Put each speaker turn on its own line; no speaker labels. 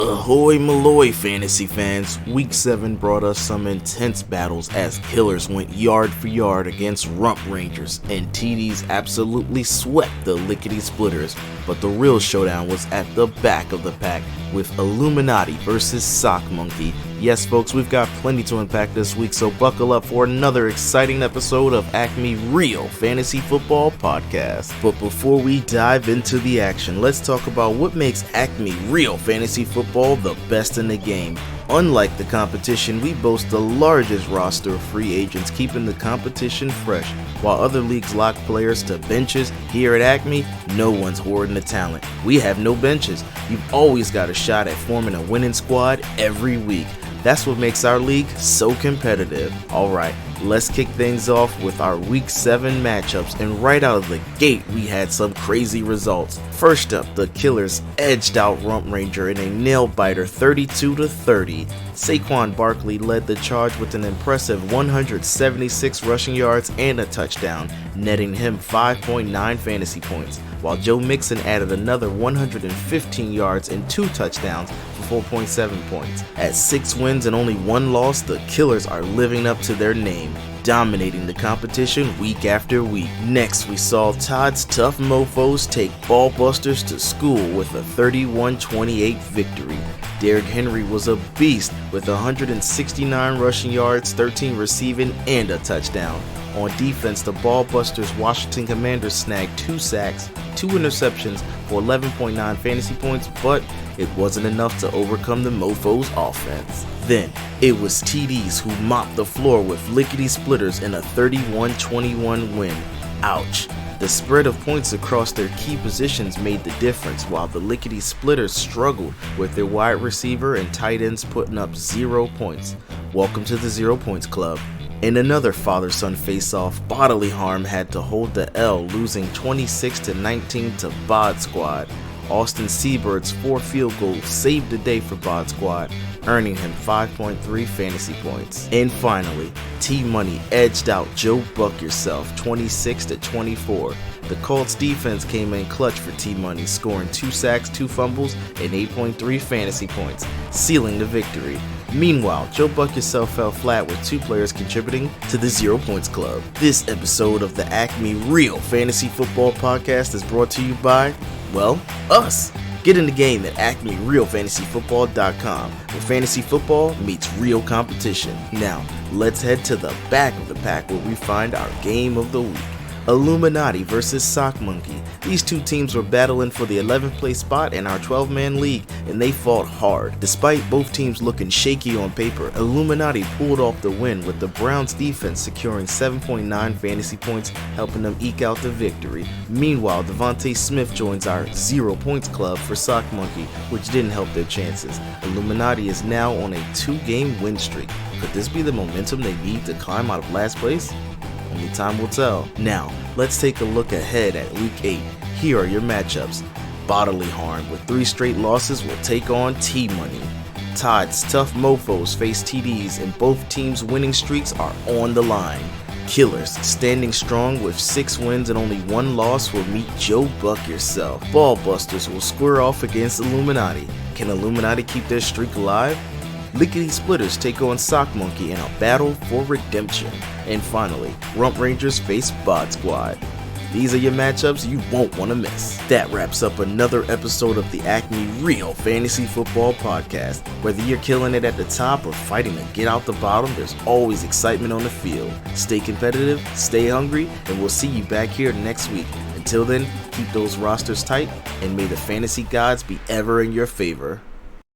Ahoy Malloy fantasy fans, week 7 brought us some intense battles as killers went yard for yard against rump rangers and TDs absolutely swept the lickety splitters, but the real showdown was at the back of the pack with Illuminati versus Sock Monkey. Yes folks, we've got plenty to unpack this week, so buckle up for another exciting episode of ACME Real Fantasy Football Podcast. But before we dive into the action, let's talk about what makes ACME Real Fantasy Football the best in the game. Unlike the competition, we boast the largest roster of free agents, keeping the competition fresh. While other leagues lock players to benches, here at ACME, no one's hoarding the talent. We have no benches. You've always got a shot at forming a winning squad every week. That's what makes our league so competitive. Alright, let's kick things off with our week 7 matchups, and right out of the gate we had some crazy results. First up, the Killers edged out Rump Ranger in a nail-biter 32-30. Saquon Barkley led the charge with an impressive 176 rushing yards and a touchdown, netting him 5.9 fantasy points, while Joe Mixon added another 115 yards and 2 touchdowns for 4.7 points. At 6 wins and only 1 loss, the Killers are living up to their name, dominating the competition week after week. Next, we saw Todd's Tough Mofos take Ball Busters to school with a 31-28 victory. Derrick Henry was a beast with 169 rushing yards, 13 receiving, and a touchdown. On defense, the Ball Busters Washington Commanders snagged 2 sacks, 2 interceptions for 11.9 fantasy points, but it wasn't enough to overcome the Mofos offense. Then, it was TDs who mopped the floor with lickety splitters in a 31-21 win. Ouch. The spread of points across their key positions made the difference, while the lickety splitters struggled with their wide receiver and tight ends putting up 0 points. Welcome to the 0 points club. In another father-son face-off, Bodily Harm had to hold the L, losing 26-19 to Bod Squad. Austin Seabird's 4 field goals saved the day for Bod Squad, earning him 5.3 fantasy points. And finally, T-Money edged out Joe Buck Yourself 26-24. The Colts defense came in clutch for T-Money, scoring 2 sacks, 2 fumbles, and 8.3 fantasy points, sealing the victory. Meanwhile, Joe Buck Yourself fell flat with 2 players contributing to the 0 Points Club. This episode of the ACME Real Fantasy Football Podcast is brought to you by, well, us. Get in the game at ACMERealFantasyFootball.com, where fantasy football meets real competition. Now, let's head to the back of the pack where we find our game of the week. Illuminati versus Sock Monkey. These 2 teams were battling for the 11th place spot in our 12-man league, and they fought hard. Despite both teams looking shaky on paper, Illuminati pulled off the win, with the Browns defense securing 7.9 fantasy points, helping them eke out the victory. Meanwhile, Devontae Smith joins our 0 Points Club for Sock Monkey, which didn't help their chances. Illuminati is now on a 2-game win streak. Could this be the momentum they need to climb out of last place? Only time will tell. Now, let's take a look ahead at Week 8. Here are your matchups. Bodily Harm, with 3 straight losses, will take on T-Money. Todd's Tough Mofos face TDs, and both teams' winning streaks are on the line. Killers, standing strong with 6 wins and only 1 loss, will meet Joe Buck Yourself. Ball Busters will square off against Illuminati. Can Illuminati keep their streak alive? Lickety Splitters take on Sock Monkey in a battle for redemption. And finally, Rump Rangers face Bod Squad. These are your matchups you won't want to miss. That wraps up another episode of the ACME Real Fantasy Football Podcast. Whether you're killing it at the top or fighting to get out the bottom, there's always excitement on the field. Stay competitive, stay hungry, and we'll see you back here next week. Until then, keep those rosters tight, and may the fantasy gods be ever in your favor.